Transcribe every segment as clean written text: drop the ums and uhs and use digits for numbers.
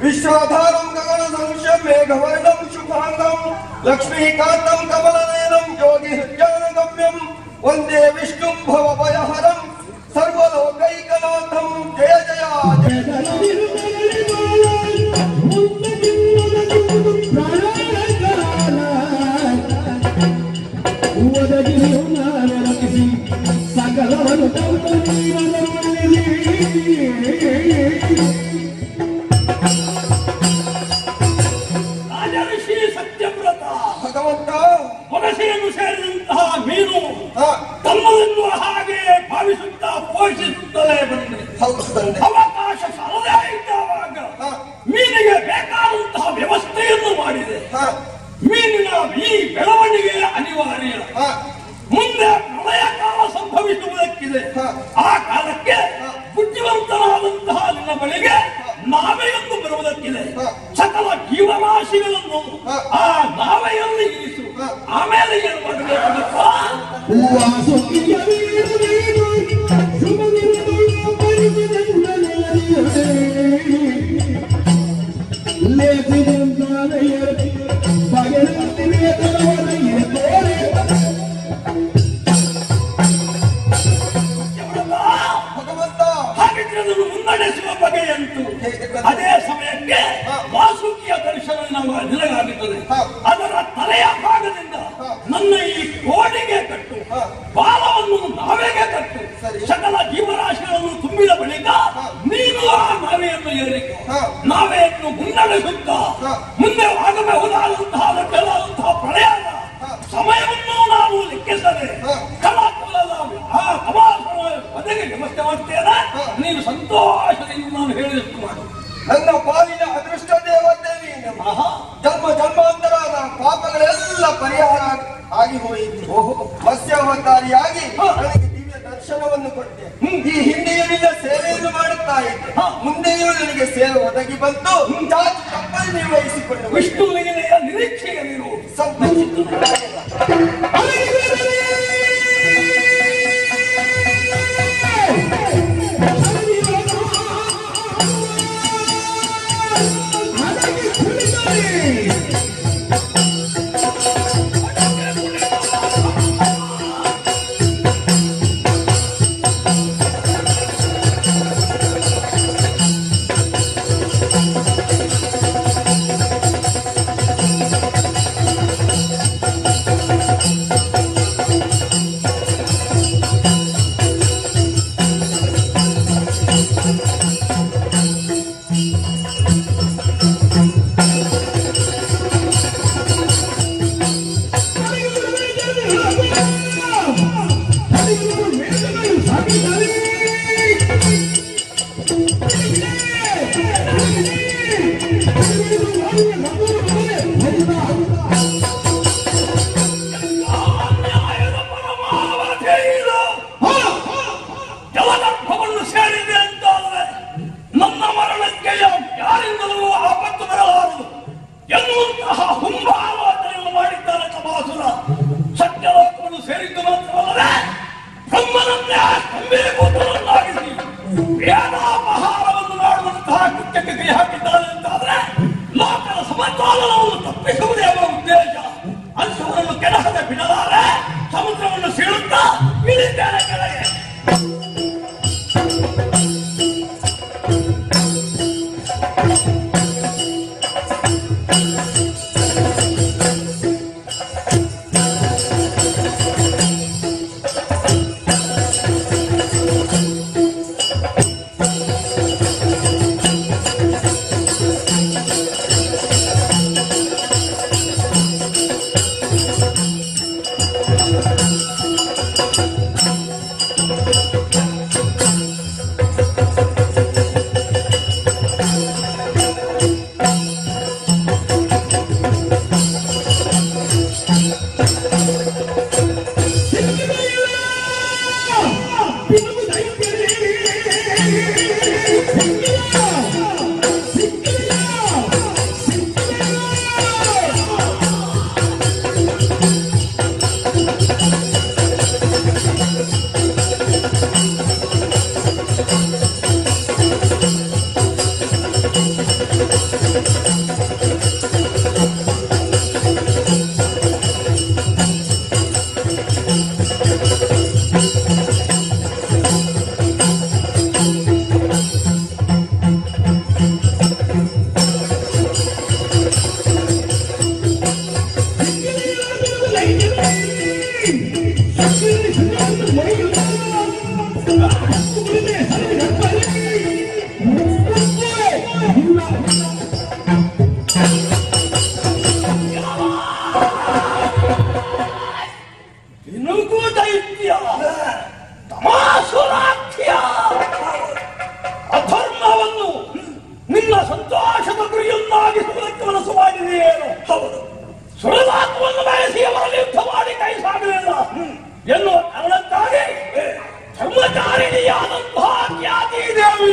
विश्वाधारं गगनसंशं मेघवर्णं शुभांगं लक्ष्मीकान्तं कमलनयनं योगी हृदयानगम्यं वन्दे विष्णुं भवभयहरं सर्वलोकैकनाथं जय जय ಹೊರಸೆಯನ್ನು ಸೇರಿದಂತಹ ಮೀನು ತಮ್ಮದನ್ನು ಹಾಗೆ ಭಾವಿಸುತ್ತಾ ಪೋಷಿಸುತ್ತಲೇ ಬಂದಿದೆ. ಅವಕಾಶ ಸಾಲದೇ ಇದ್ದಾವಾಗ ಮೀನಿಗೆ ಬೇಕಾದಂತಹ ವ್ಯವಸ್ಥೆಯನ್ನು ಮಾಡಿದೆ. ಮೀನಿನ ಈ ಬೆಳವಣಿಗೆ ಅನಿವಾರ್ಯ. ಮುಂದೆ ಪ್ರಳಯ ಕಾಲ ಸಂಭವಿಸುವುದಕ್ಕಿದೆ. ಆ ಕಾಲಕ್ಕೆ ಬುದ್ಧಿವಂತನಾದಂತಹ ನಿನ್ನ ಬಳಿಗೆ ನಾವೆಯನ್ನು ಬರುವುದಕ್ಕಿದೆ. ಸಕಲ ಜೀವರಾಶಿಗಳನ್ನು ಆ ನಾವೆಯಲ್ಲಿ ಇರಿಸು. ಆಮೇಲೆ ಏನು ಮಾಡಬೇಕು? ಹಾಗಿದ್ರೆ ಅದನ್ನು ಮುನ್ನಡೆಸುವ ಬಗೆಯಂತೂ ಅದೇ ಸಮಯಕ್ಕೆ ವಾಸುಕಿಯ ದರ್ಶನ ನಾವು ನಿನಗಾಗುತ್ತದೆ. ಅದರ ತಲೆಯ ಭಾಗದಿಂದ ನನ್ನ ಈ ಕೋಡಿಗೆ ಕಟ್ಟು, ಬಾಲವನ್ನು ನಾವೆಗೆ ಕಟ್ಟು. ಸಕಲ ಜೀವರಾಶಿಗಳನ್ನು ತುಂಬಿದ ಬಳಿಕ ನೀನು ಆ ನಾವೆಯನ್ನು ಏರಿಕೆ ನಾವೆಯನ್ನು ಮುನ್ನಡೆಸುತ್ತಾ ಮುಂದೆ ಆಗಬಹುದಾದಂತಹ ಕೆಲವಂತಹ ಪ್ರಳಯದ ಸಮಯವನ್ನು ನಾವು ಲೆಕ್ಕಿಸದೆ ಕಲಾಕುಲದ ಆ ಕಮಾಸನ ಒದಗಿ ವ್ಯವಸ್ಥೆ ಮಾಡ್ತೇನೆ. ನೀನು ಸಂತೋಷದಿಂದ ನಾನು ಹೇಳಿದಷ್ಟು ಮಾಡು. ನನ್ನ ಪಾಲಿನ ಅದೃಷ್ಟ ದೇವತೆ ನೀನು. ಜನ್ಮ ಜನ್ಮಾಂತರದ ಪಾಪಗಳೆಲ್ಲ ಪರಿಹಾರ ಆಗಿ ಹೋಯಿತು. ಮತ್ಸ್ಯಾವತಾರಿಯಾಗಿ ನನಗೆ ದಿವ್ಯ ದರ್ಶನವನ್ನು ಕೊಟ್ಟೆ. ಈ ಹಿಂದೆಯೂ ನಿನ್ನ ಸೇವೆಯನ್ನು ಮಾಡುತ್ತಾ ಇದ್ದೆ. ಮುಂದೆಯೂ ನನಗೆ ಸೇವೆ ಒದಗಿ ಬಂತು. ಜಾತಿ ತಪ್ಪಲ್ಲಿ ನಿರ್ವಹಿಸಿಕೊಂಡು ವಿಷ್ಣುವಿನ ನಿರೀಕ್ಷೆಯಲ್ಲಿರು. ಸಂತೋಷಿತ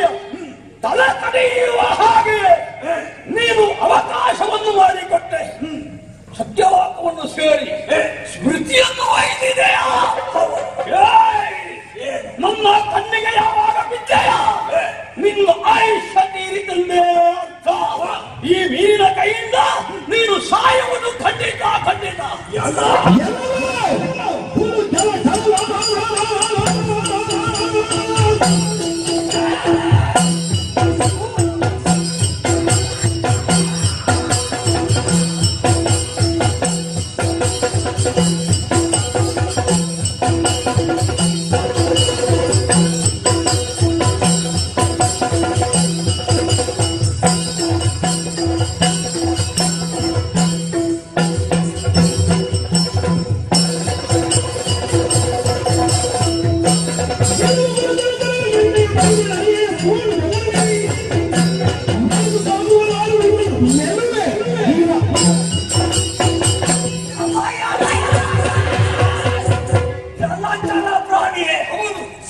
ಬಾಯಿಯ ತಲೆ ಕಡಿಯುವ ಹಾಗೆ ನೀನು ಅವಕಾಶವನ್ನು ಮಾಡಿಕೊಟ್ಟೆ. ಸತ್ಯವಾಕವನ್ನು ಸೇರಿ ಸ್ಮೃತಿಯನ್ನು ಒಯ್ದಿದೆಯಾ? ನನ್ನ ಕಣ್ಣಿಗೆ ಯಾವಾಗ ಬಿದ್ದೆಯಾ? ನಿನ್ನ ಆಯುಷ್ಯ ತೀರಿತಂದೇ ಅರ್ಥ. ಈ ಮೀನಿನ ಕೈಯಿಂದ ನೀನು ಸಾಯುವುದು ಖಂಡಿತ ಖಂಡಿತ.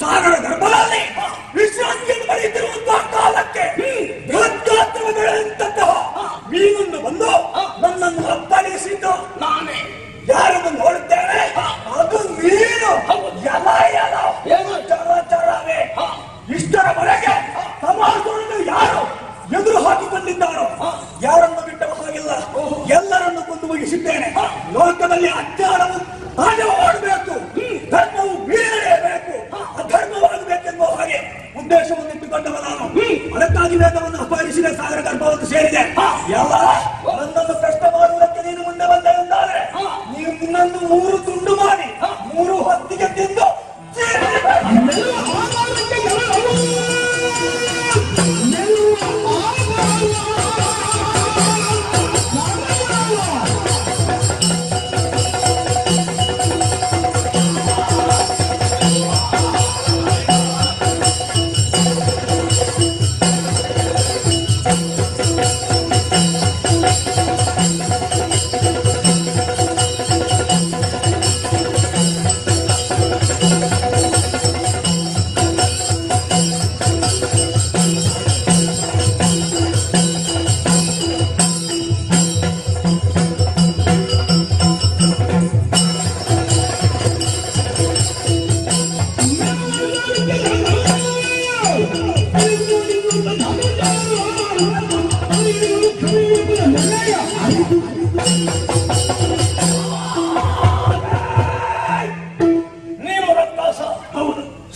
ಸಾಗರ ಗರ್ಭದಲ್ಲಿ ವಿಶ್ರಾಂತಿಯನ್ನು ಪಡೆಯುತ್ತಿರುವಂತಹ ಕಾಲಕ್ಕೆ ಬೃಹತ್ಗಾತ್ರಗಳಂತಹ ಮೀನನ್ನು ಬಂದು ನನ್ನನ್ನು ಅಪ್ಪಳಿಸಿದ್ದು ನಾನೇ. ಯಾರನ್ನು ನೋಡುತ್ತೇನೆ ಅದು ಮೀನು. ಎಲ ಎಲ ಏನು ಚರವೇ. ಇಷ್ಟರವರೆಗೆ ಸಮಾಜವನ್ನು ಯಾರು ಎದುರು ಹಾಕಿಕೊಂಡಿದ್ದಾರೋ ಯಾರನ್ನು ಬಿಟ್ಟ ಹಾಗಿಲ್ಲ. ಎಲ್ಲರನ್ನು ಕೊಂದು ಮುಗಿಸಿದ್ದೇನೆ. ಲೋಕದಲ್ಲಿ ಅಜ್ಞಾನವು ಹಾಗೆ ಓಡಬೇಕು, ಧರ್ಮವು ಬೀಳಲೇಬೇಕು, ಅಧರ್ಮವಾಗಬೇಕೆನ್ನುವ ಹಾಗೆ ಉದ್ದೇಶವನ್ನು ಇಟ್ಟುಕೊಂಡವ ನಾನು. ಅದಕ್ಕಾಗಿ ವೇದವನ್ನು ಅಪಹರಿಸಿದೆ, ಸಾಗರ ಗರ್ಭವನ್ನು ಸೇರಿದೆ. ಎಲ್ಲ ನನ್ನನ್ನು ಕಷ್ಟ ಮಾಡುವುದಕ್ಕೆ ನೀನು ಮುಂದೆ ಬಂದೆ ಎಂದಾದರೆ ನೀವು ನಿನ್ನನ್ನು 3 ತುಂಡು ಮಾಡಿ 3 ಹೊತ್ತಿಗೆ ತಿಂದು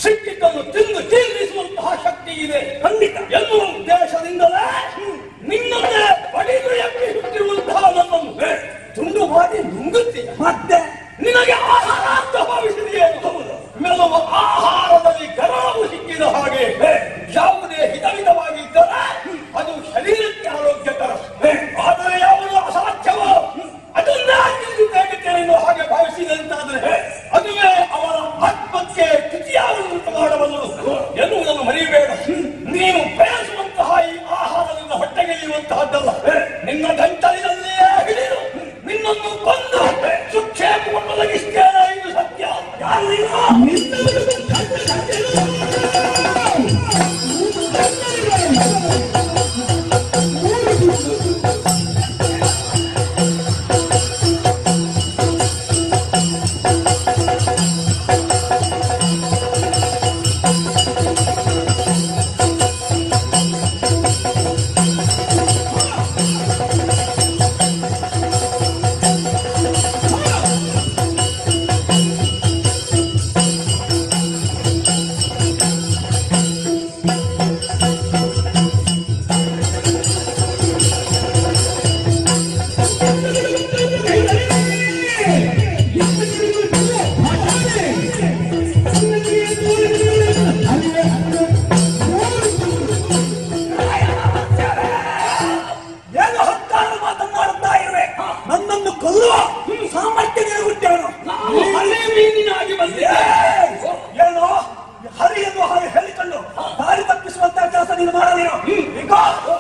ಸಿಕ್ಕಿದ್ದನ್ನು ತಿಂದು ಜೀರ್ಣಿಸುವಂತಹ ಶಕ್ತಿ ಇದೆ ಖಂಡಿತ ಎನ್ನುವ ಉದ್ದೇಶದಿಂದಲೇ ನಿನ್ನನ್ನೇ ಬಡಿದು ಎಪ್ಪಿ ಹುಟ್ಟಿರುವಂತಹ ನನ್ನನ್ನು ತುಂಡು ಮಾಡಿ ನುಂಗುತ್ತೀಯ. ಮತ್ತೆ ನಿನಗೆ ಆಹಾರ ಅಂತ ಭಾವಿಸಿದೆಯೇನು? ಮೆಲುವ ಆಹಾರದಲ್ಲಿ ಗರಾವು ಸಿಕ್ಕಿದ ಹಾಗೆ ಯಾವುದೇ ಹಿತವಿಧವಾಗಿ ಇದ್ದರೆ ಅದು ಶರೀರಕ್ಕೆ ಆರೋಗ್ಯಕರ. ಆದರೆ ಯಾವುದು ಅಸಾಧ್ಯವೋ ಅದನ್ನೇ ತಿಂದುತ್ತೇನೆ ಎನ್ನುವ ಹಾಗೆ ಭಾವಿಸಿದಂತಾದ್ರೆ ಅದುವೇ ಅವರ ಆತ್ಮಕ್ಕೆ ಚ್ಯುತಿಯಾಗುವಂತೆ ಮಾಡಬಲ್ಲದು ಎನ್ನುವುದನ್ನು ಮರೆಯಬೇಡ. ನೀನು ಬಯಸುವಂತಹ ಈ ಆಹಾರದಿಂದ ಹೊಟ್ಟೆಗೆಯುವಂತಹದ್ದಲ್ಲ. ನಿನ್ನ ಗಂಟಲಿನಲ್ಲಿಯೇ ಹಿಡಿದು ನಿನ್ನನ್ನು ಕೊಂದು ಸುಕ್ಷೇಮವನ್ನು ಒದಗಿಸ್ತೇನೆ. ಇದು ಸತ್ಯ.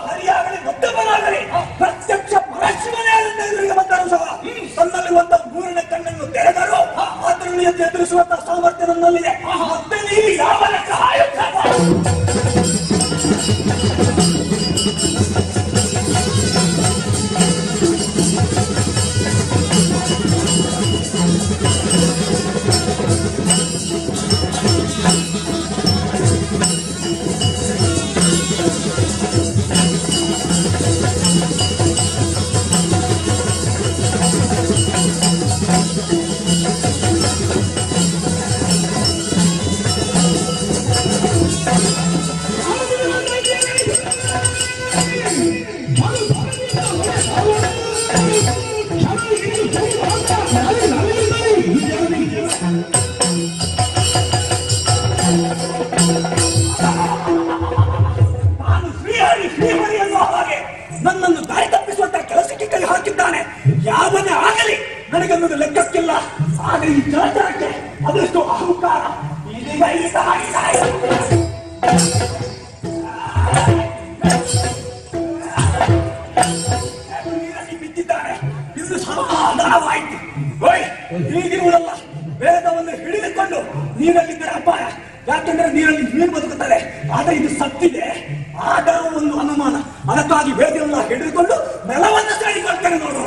ಹರಿಯಾಗಲಿ ಮಧ್ಯಮನಾಗಲಿ ಪ್ರತ್ಯಕ್ಷ ಪರಶಿವನೇ ಎದುರಿಗೆ ಬಂದರು ಸಹ ತನ್ನಲ್ಲಿರುವಂತಹ ಮೂರನೇ ಕಣ್ಣನ್ನು ತೆರೆದರು ಅದರಲ್ಲಿ ಎದುರಿಸುವಂತಹ ಸಾಮರ್ಥ್ಯ ನನ್ನಲ್ಲಿದೆ. ಮತ್ತೆ ನೀವು ಯಾವ ಲೆಕ್ಕ ನನ್ನನ್ನು ದಾರಿ ತಪ್ಪಿಸುವಂತ ಕೆಲಸಕ್ಕೆ ಕೈ ಹಾಕಿದ್ದಾನೆ. ಯಾವನೇ ಆಗಲಿ ನನಗನ್ನೋದು ಲೆಕ್ಕಕ್ಕಿಲ್ಲ. ಆದ್ರೆ ಈ ಜಲಚರಕ್ಕೆ ಅದೆಷ್ಟು ಅಹಂಕಾರ. ಇದೀಗ ಈ ನೀರಲ್ಲಿ ಬಿದ್ದಿದ್ದಾನೆ. ಇದು ಸಮಾಧಾನವಾಯಿತು. ಹೀಗಿರುವುದಲ್ಲ, ವೇದವನ್ನು ಹಿಡಿದುಕೊಂಡು ನೀರಲ್ಲಿದ್ದರೆ ಅಪಾಯ. ಯಾಕೆಂದ್ರೆ ನೀರಲ್ಲಿ ನೀರು ಬದುಕುತ್ತದೆ. ಆದ್ರೆ ಇದು ಸತ್ತಿದೆ. ಆಗ ಒಂದು ಅನುಮಾನ. ಅದಕ್ಕಾಗಿ ವೇದೆಲ್ಲ ಹಿಡಿದುಕೊಂಡು ನೆಲವನ್ನು ಸೇರಿಕೊಳ್ತೇನೆ ನೋಡು.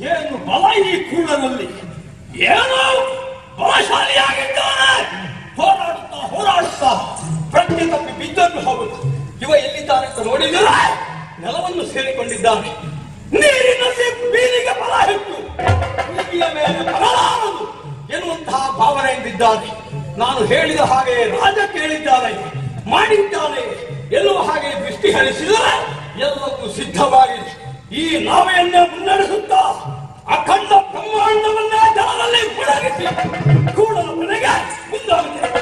ಏನು ಬಲ ಈ ಕೂಡದಲ್ಲಿ, ಏನೋ ಬಲಶಾಲಿಯಾಗಿದ್ದಾನೆ. ಹೋರಾಡುತ್ತಾ ಪ್ರಜ್ಞೆ ತಪ್ಪಿ ಬಿದ್ದನ್ನು ಹೋಗುದು. ಇವ ಎಲ್ಲಿದ್ದಾನೆ ಅಂತ ನೋಡಿದರೆ ನೆಲವನ್ನು ಸೇರಿಕೊಂಡಿದ್ದಾನೆ. ನೀರಿನಲ್ಲಿ ಬೀರಿಗೆ ಬಲ ಹೆಚ್ಚು, ಬೀದಿಯ ಮೇಲೆ ಬರಲಾರದು ಎನ್ನುವಂತಹ ಭಾವನೆಯಿಂದಿದ್ದಾನೆ. ನಾನು ಹೇಳಿದ ಹಾಗೆ ರಾಜ ಕೇಳಿದ್ದಾನೆ, ಮಾಡಿದ್ದಾನೆ ಎನ್ನುವ ಹಾಗೆ ದೃಷ್ಟಿ ಹರಿಸಿದರೆ ಎಲ್ಲವೂ ಸಿದ್ಧವಾಗಿದೆ. ಈ ನಾವೆಯನ್ನೇ ಮುನ್ನಡೆಸುತ್ತಾ ಅಖಂಡ ಬ್ರಹ್ಮಾಂಡವನ್ನೇ ಜಲದಲ್ಲಿ ಮುಳುಗಿಸಿ ಕೂಡಲ ಮನೆಗೆ ಮುಂದಾಗುತ್ತದೆ.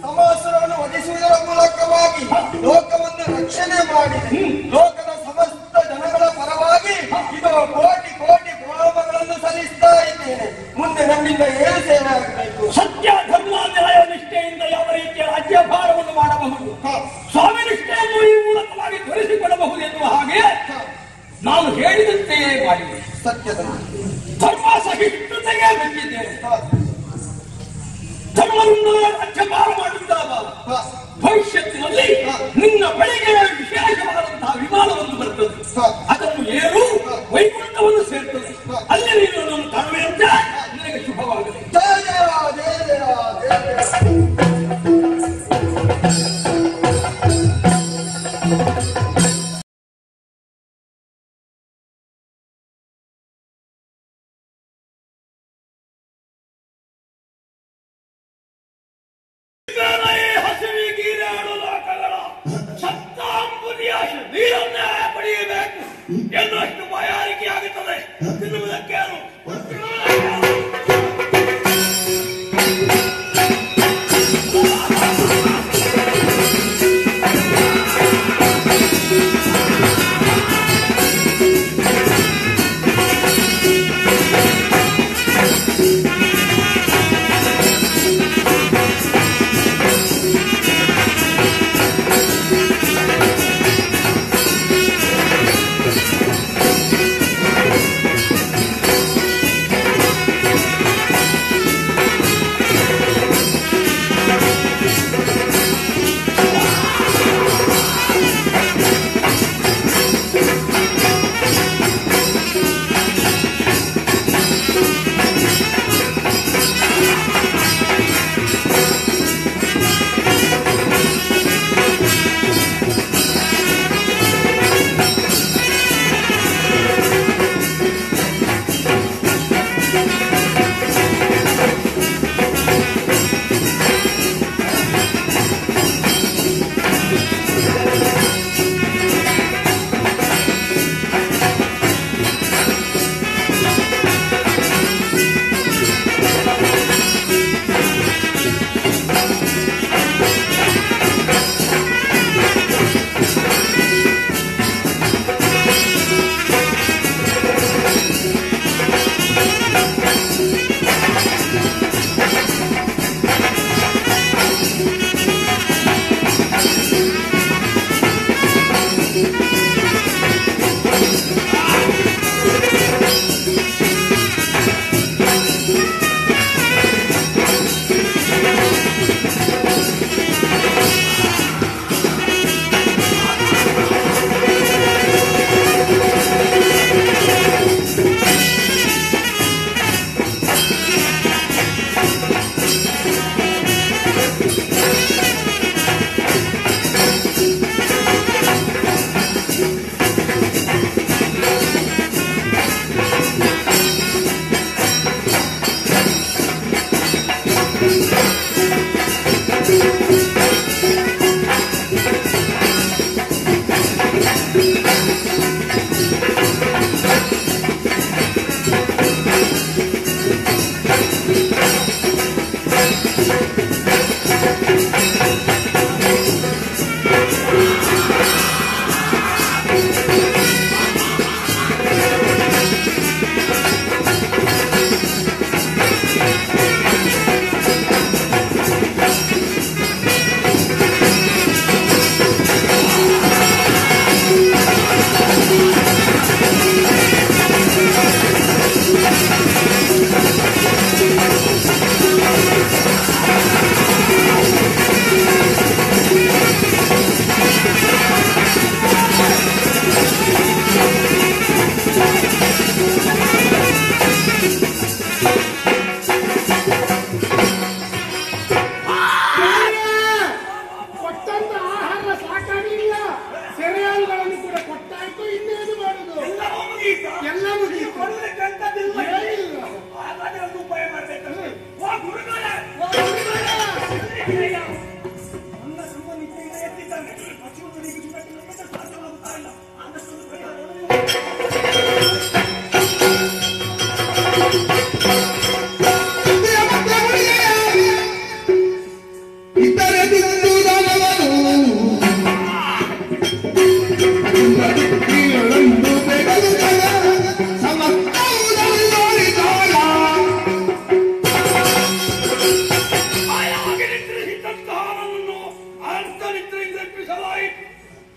ಸಮಾಸುರವನ್ನು ವಧಿಸುವುದರ ಮೂಲಕವಾಗಿ ಲೋಕವನ್ನು ರಕ್ಷಣೆ ಮಾಡಿದೆ. ಲೋಕದ ಸಮಸ್ತ ಜನಗಳ ಪರವಾಗಿ ಇದು ಕೋಟಿ ಕೋಟಿ ಪ್ರಣಾಮಗಳನ್ನು ಸಲ್ಲಿಸ್ತಾ ಇದ್ದೇನೆ. ಮುಂದೆ ನಮ್ಮಿಂದ ಏನು ಸೇವೆ ಆಗಬೇಕು? ಸತ್ಯ ಧರ್ಮ ನ್ಯಾಯ ನಿಷ್ಠೆಯಿಂದ ಯಾವ ರೀತಿಯ ರಾಜ್ಯಭಾರವನ್ನು ಮಾಡಬಹುದು, ಸ್ವಾಮಿ ನಿಷ್ಠೆಯನ್ನು ಈ ಮೂಲಕವಾಗಿ ತೋರಿಸಿಕೊಳ್ಳಬಹುದು ಎನ್ನುವ ಹಾಗೆ ನಾನು ಹೇಳಿದಂತೆಯೇ ಮಾಡಿದೆ. ಸತ್ಯದ ಧರ್ಮ ಸಹಿಷ್ಣುತೆಗೆ ಮೆಚ್ಚಿದ್ದೇನೆ. ಧರ್ಮದಿಂದಲೇ ರಾಜ್ಯಭಾರ ಮಾಡುತ್ತಿದ್ದಾಗ ಭವಿಷ್ಯತ್ತಿನಲ್ಲಿ ನಿನ್ನ ಬಳಿಗೆ ವಿಶೇಷವಾದಂತಹ ವಿಮಾನವನ್ನು ಬರುತ್ತದೆ. ಅದನ್ನು ಏರು ವೈಕುಂಠವನ್ನು ಸೇರ್ತದೆ. ಅಲ್ಲಿ ನೀನು ನನ್ನ ಕಾಣುವಂತೆ ನಿನಗೆ ಶುಭವಾಗಲಿ. ಜಯ ಜಯ.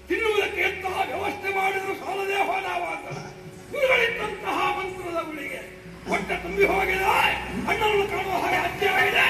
ತಿನ್ನುವುದಕ್ಕೆ ಎಂತಹ ವ್ಯವಸ್ಥೆ ಮಾಡಿದ್ರು ಸಾಲದೇ ಹೋದವಾದ ಗುರುಗಳಿದ್ದಂತಹ ಮಂತ್ರದ ಗುಳಿಗೆ ಹೊಟ್ಟೆ ತುಂಬಿ ಹೋಗಿದೆ. ಅಣ್ಣವನ್ನು ಕಾಣುವ ಹಾಗೆ ಹತ್ಯೆಯಾಗಿದೆ.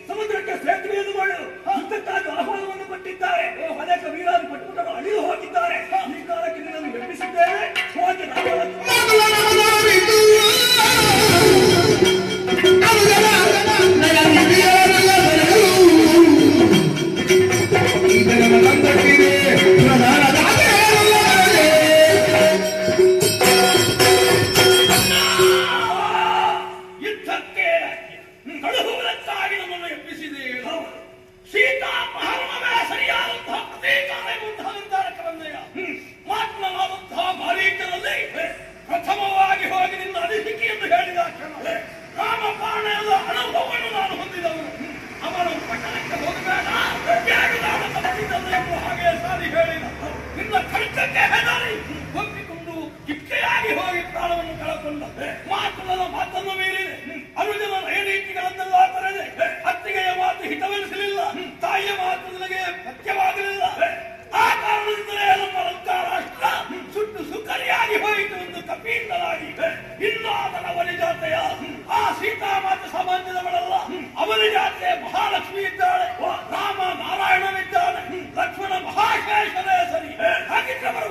ಸಮುದ್ರಕ್ಕೆ ಸೇತುವೆಯನ್ನು ಮಾಡಲು ಯುದ್ಧಕ್ಕಾಗಿ ಆಹ್ವಾನವನ್ನು ಕೊಟ್ಟಿದ್ದಾರೆ. ಅನೇಕ ವೀರಾದಿ ಪಟ್ಟುಪಟ್ಟರು ಅಳಿದು ಹೋಗಿದ್ದಾರೆ. ಈ ಕಾಲಕ್ಕೆ ನಿನ್ನನ್ನು ಮೆಪ್ಪಿಸಿದ್ದೇನೆ. ಹೋಗಿ ಯುದ್ಧಕ್ಕೆ ಕಳುಹುವುದಕ್ಕಾಗಿ ನಮ್ಮನ್ನು ಎಬ್ಬಿಸಿದೆ. ಸೀತಾಪಹರಣವೇ ಸರಿಯಾದಂತಹ ಪ್ರತೀಕಾರೇ ಮುಂತಹ ನಿರ್ಧಾರಕ್ಕೆ ಬಂದೆಯ. ಮಾತನಾಡುವಂತಹ ಮಾರೀಚನಲ್ಲಿ ಪ್ರಥಮವಾಗಿ ಹೋಗಿ ನಿನ್ನ ಅನಿಸಿಕೆಯನ್ನು ಹೇಳಿದ ಕ್ಷಣ ರಾಮಪಾಣೆಯದ ಅನುಭವವನ್ನು ನಾನು ಹೊಂದಿದವನು. ಅವನು ಪಟ್ಟಣಕ್ಕೆ ಹೋಗಬೇಡ, ಕೇಳುವುದಾದ ಬಂದಿದ್ದನು ಎಂಬ ಹಾಗೆ ಸಾರಿ ಹೇಳಿದ. ನಿನ್ನ ಖಡ್ಗಕ್ಕೆ ಹೆದರಿ ಒಪ್ಪಿಕೊಂಡು ಕಿಚ್ಚೆಯಾಗಿ ಹೋಗಿ ಪ್ರಾಣವನ್ನು ಕಳಕೊಂಡ. ಮಾತುಗಳ ಮಾತನ್ನು ಮೀರಿದೆ. ಅನುಜನ ನಯನೀತಿಗಳನ್ನೆಲ್ಲ ತೊರೆದೆ. ಅತ್ತಿಗೆಯ ಮಾತು ಹಿತವೆನಿಸಲಿಲ್ಲ, ತಾಯಿಯ ಮಾತು ನನಗೆ ಸತ್ಯವಾಗಲಿಲ್ಲ. ಆ ಕಾರಣದಿಂದಲೇ ನಮ್ಮ ಲಂಕಾರಾಷ್ಟ್ರ ಸುಟ್ಟು ಸುಖರಿಯಾಗಿ ಹೋಯಿತು ಎಂದು ಕಪಿಯಿಂದಲಾಗಿ. ಇನ್ನು ಅದರ ವನಿಜಾತೆಯ ಆ ಸೀತಾಮಾತೆ ಸಾಮಾನ್ಯದವಳಲ್ಲ. ಅವನ ಜಾತೆ ಮಹಾಲಕ್ಷ್ಮಿ ಇದ್ದಾಳೆ, ರಾಮ ನಾರಾಯಣನಿದ್ದಾನೆ, ಲಕ್ಷ್ಮಣ ಮಹಾಶೇಷನೇ ಸರಿ. ಹಾಗಿದ್ದವರ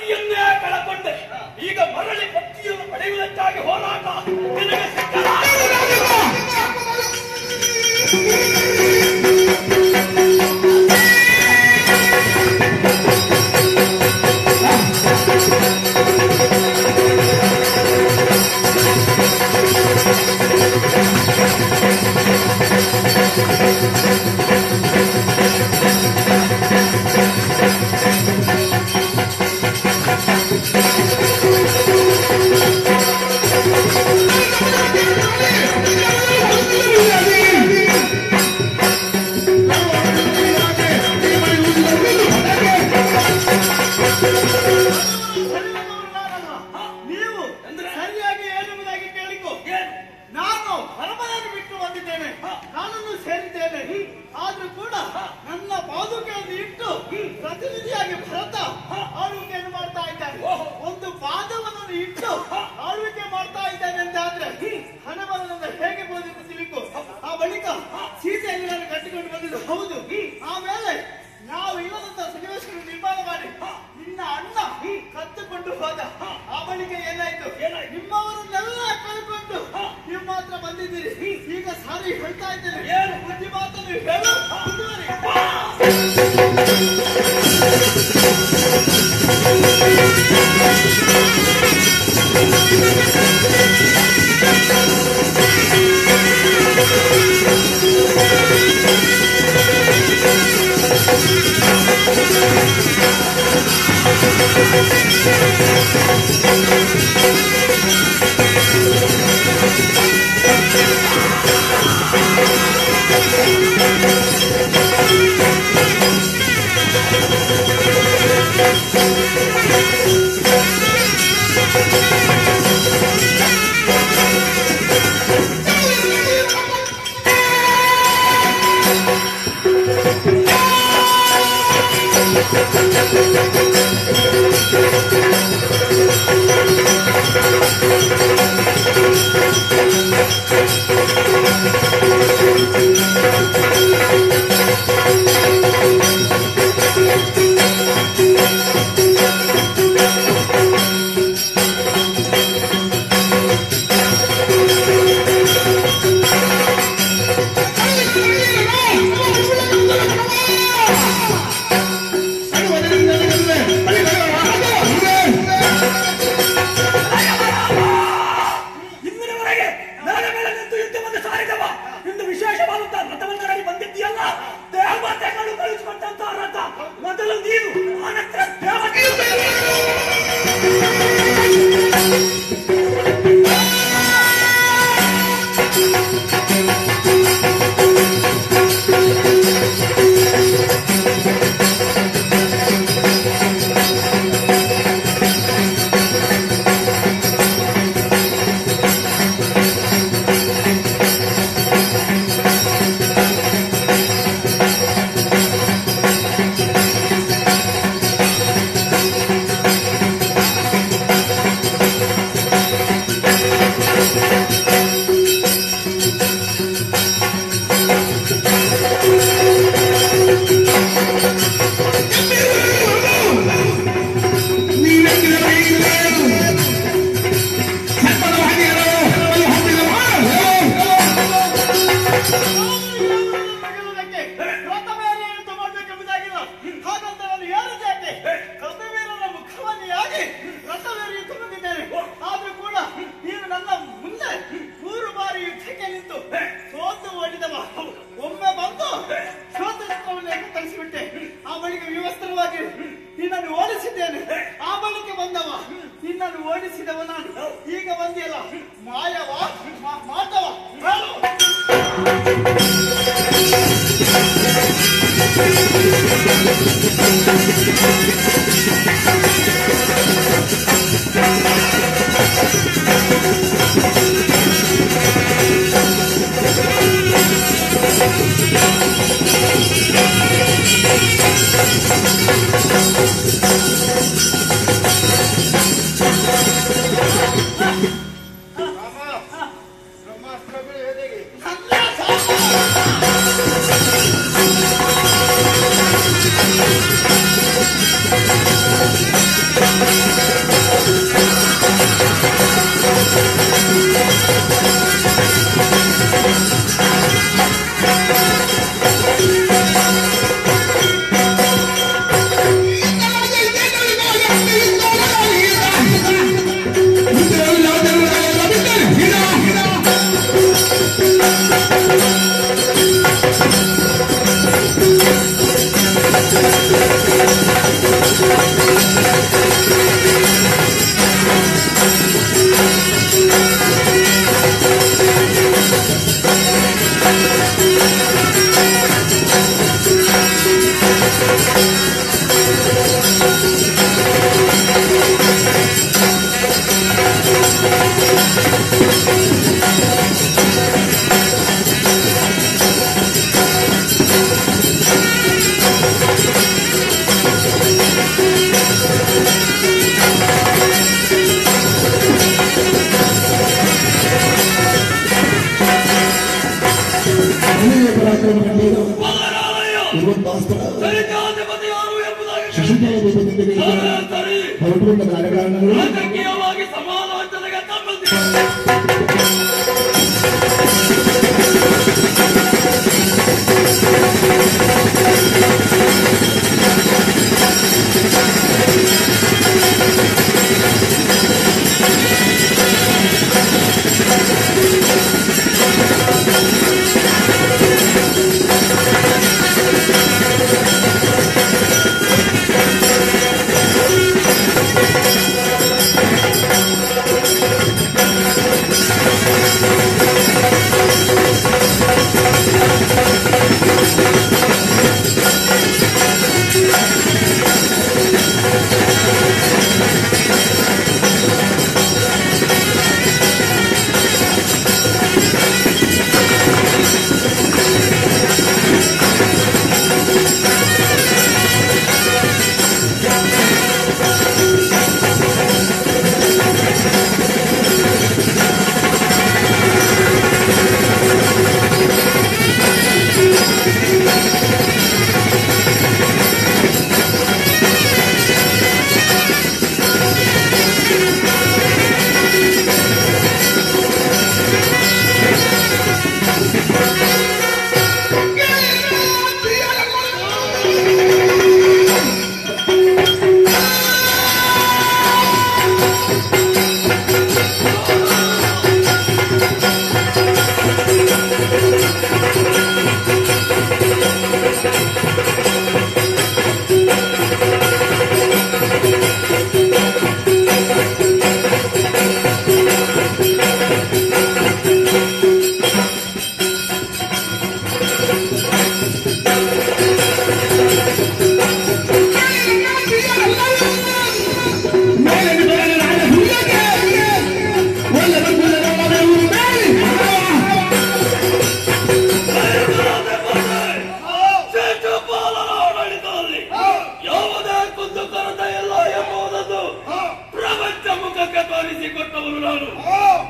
ಪತಿಯನ್ನೇ ಕಳಕೊಂಡೆ. ಈಗ ಮರಳಿ ಪತಿಯನ್ನು ಪಡೆಯುವುದಕ್ಕಾಗಿ ಹೋರಾಟ ನಿನಗೆ ಸಿಕ್ಕಲ್ಲ. ರಾಜಕೀಯವಾಗಿ ಸಮಾಲೋಚನೆಗೆ ಸಂಬಂಧಿಸಿದ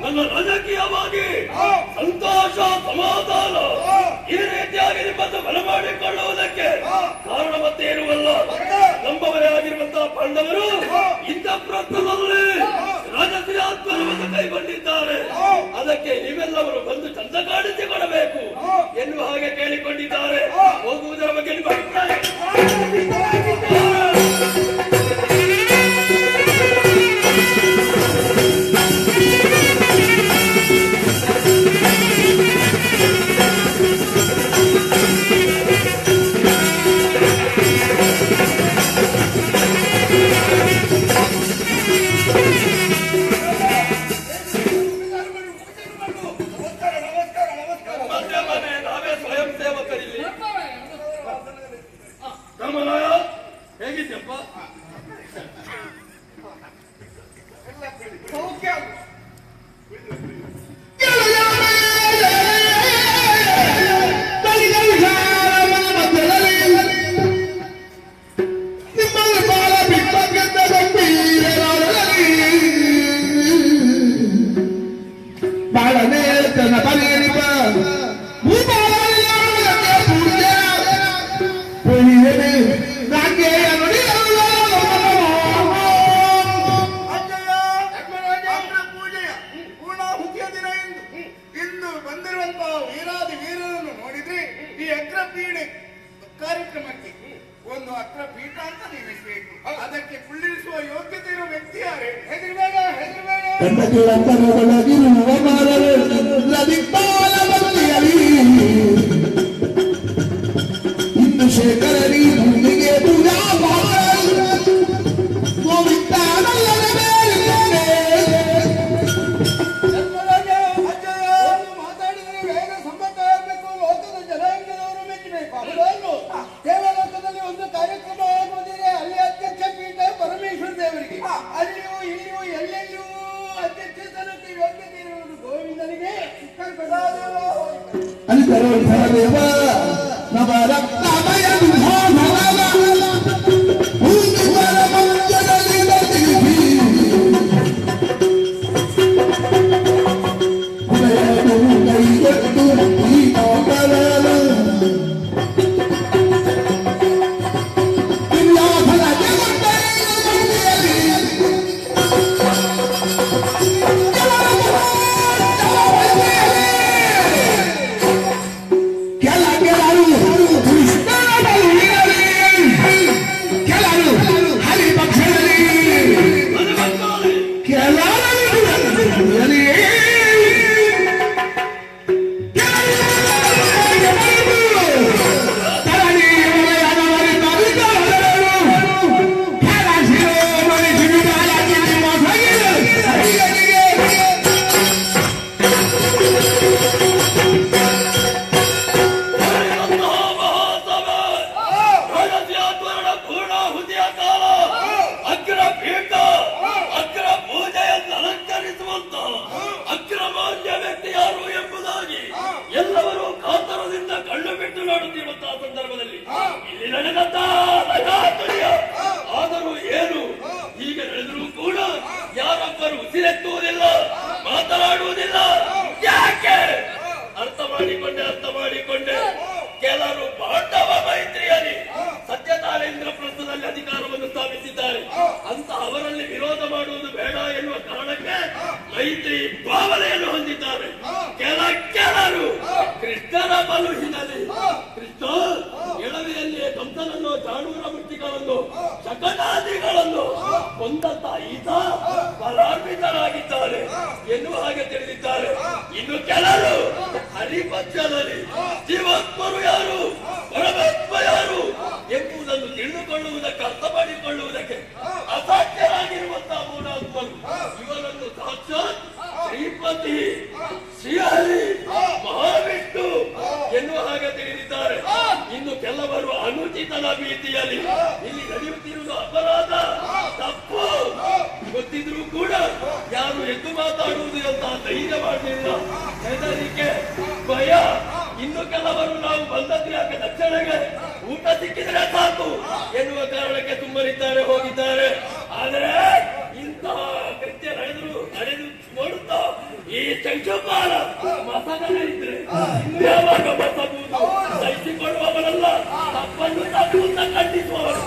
ನನ್ನ ರಾಜಕೀಯವಾಗಿ ಸಂತೋಷ ಸಮಾಧಾನ ಈ ರೀತಿಯಾಗಿ ನಿಮ್ಮನ್ನು ಬಲ ಮಾಡಿಕೊಳ್ಳುವುದಕ್ಕೆ ಕಾರಣ ಮತ್ತೇನುವಲ್ಲ. ನಮ್ಮವರೇ ಆಗಿರುವಂತಹ ಪಾಂಡವರು ಇಂಥ ಪ್ರಯತ್ನದಲ್ಲಿ ರಾಜಕೀಯ ಆತ್ಮವನ್ನು ಕೈಗೊಂಡಿದ್ದಾರೆ. ಅದಕ್ಕೆ ನೀವೆಲ್ಲವರು ಬಂದು ಚಂದ ಕಾಣಿಸಿಕೊಡಬೇಕು ಎನ್ನುವ ಹಾಗೆ ಕೇಳಿಕೊಂಡಿದ್ದಾರೆ. ಹೋಗುವುದರ ಬಗ್ಗೆ ನಿಮ್ಮ ಅಭಿಪ್ರಾಯ? ಕಂಡಗಿರಂತರೊಳಗಿರುವ ಮಾರಲು ದಿಕ್ಪಾಲ ಬಂದಿಯಲಿ ಇಂದು ಶೇಖರರಿ ಭೂಮಿಗೆ ಪೂಜಾ ಮಾಡಲು ಗೋವಿಂದನಲ್ಲದ ಮೇಲಿದ್ದೇನೆ. ಮಾತಾಡಿದರೆ ಬೇಗ ಸಮ್ಮತ ಆಗಬೇಕು. ಲೋಕದ ಜನಾಂಗದವರು ಮೆಚ್ಚಬೇಕು. ಅದನ್ನು ದೇವಲೋಕದಲ್ಲಿ ಒಂದು ಕಾರ್ಯಕ್ರಮ ಆಗುವುದಿದೆ. ಅಲ್ಲಿ ಅಧ್ಯಕ್ಷ ಪೀಠ ಪರಮೇಶ್ವರ ದೇವರಿಗೆ, ಅಲ್ಲಿಯೂ ಇಲ್ಲಿಯೂ ಎಲ್ಲೆಲ್ಲಿಯೂ ಅಧ್ಯಕ್ಷ ಸ್ಥಾನಕ್ಕೆ ಯೋಗ್ಯತೆ ಇರುವುದು ಗೋವಿಂದನಿಗೆ. ದೇವ ನವರತ್ನಮಯ ಆದರೂ ಏನು ಹೀಗೆ ನಡೆದರೂ ಕೂಡ ಯಾರೊಬ್ಬರು ಉಸಿರೆತ್ತುವುದಿಲ್ಲ, ಮಾತನಾಡುವುದಿಲ್ಲ. ಯಾಕೆ? ಅರ್ಥ ಮಾಡಿಕೊಂಡೆ. ಕೆಲವರು ಪಾಂಡವ ಮೈತ್ರಿಯಲ್ಲಿ ಸತ್ಯತಾರ ಇಂದ್ರಪ್ರಸ್ಥದಲ್ಲಿ ಅಧಿಕಾರವನ್ನು ಸ್ಥಾಪಿಸಿದ್ದಾರೆ ಅಂತ ಅವರಲ್ಲಿ ವಿರೋಧ ಮಾಡುವುದು ಬೇಡ ಎನ್ನುವ ಕಾರಣಕ್ಕೆ ಮೈತ್ರಿ ಭಾವನೆಯನ್ನು ಹೊಂದಿದ್ದಾರೆ. ಕೆಲವರು ಕೃಷ್ಣನ ಬಲು ಹಿನ್ನೆಲೆ ಕೃಷ್ಣ ಎಳವೆಯಲ್ಲಿಯೇ ಕಂಸನನ್ನು, ಚಾಣೂರ ಮೂರ್ತಿಗಳನ್ನು, ಶಕಟಾದಿಗಳನ್ನು ಕೊಂದಂತ ಈತ ಫಲಾನ್ವಿತರಾಗಿದ್ದಾರೆ ಎನ್ನುವ ಹಾಗೆ ತಿಳಿದಿದ್ದಾರೆ. ಇನ್ನು ಕೆಲವರು ಹರಿಪಕ್ಷದಲ್ಲಿ ಜೀವಾತ್ಮರು ಯಾರು, ಪರಮಾತ್ಮ ಯಾರು ಎಂಬುದನ್ನು ತಿಳಿದುಕೊಳ್ಳುವುದಕ್ಕೆ, ಅರ್ಥ ಮಾಡಿಕೊಳ್ಳುವುದಕ್ಕೆ ಅಸಾಧ್ಯರಾಗಿರುವಂತಹ ಮೂಢಾತ್ಮರು ಇವರನ್ನು ಸಾಕ್ಷಾತ್ ಶ್ರೀಪತಿ, ಶ್ರೀಹರಿ, ಮಹಾವಿಷ್ಣು ಎನ್ನುವ ಹಾಗೆ ತಿಳಿದಿದ್ದಾರೆ. ಇನ್ನು ಕೆಲವರು ಅನುಚಿತನ ಭೀತಿಯಲ್ಲಿ ಇಲ್ಲಿ ನಡೆಯುತ್ತಿರುವುದು ಅಪರಾಧ, ತಪ್ಪು ಗೊತ್ತಿದ್ರೂ ಕೂಡ ಯಾರು ಎದ್ದು ಮಾತಾಡುವುದು ಅಂತ ಧೈರ್ಯ ಮಾಡಲಿಲ್ಲ. ಹೆದರಿಕೆ, ಭಯ. ಇನ್ನು ಕೆಲವರು ನಾವು ಬಂದದ್ದು ಯಾಕೆ ತಕ್ಷಣಕ್ಕೆ ಊಟ ಸಿಕ್ಕಿದ್ರೆ ಸಾಕು ಎನ್ನುವ ಕಾರಣಕ್ಕೆ ಸುಮ್ಮನಿದ್ದಾರೆ, ಹೋಗಿದ್ದಾರೆ. ಆದರೆ ಇಂತಹ ಕೃತ್ಯ ನಡೆದು ನೋಡುತ್ತಾ ಈ ಚಂಚಪಾಲ ಮಸಗನ ಇದ್ರೆ ಯಾವಾಗ ಮಸಗುವುದು ಸಹಿಸಿಕೊಳ್ಳುವವರಲ್ಲ, ತಪ್ಪನ್ನು ತಪ್ಪುತ್ತ ಖಂಡಿಸುವವರು.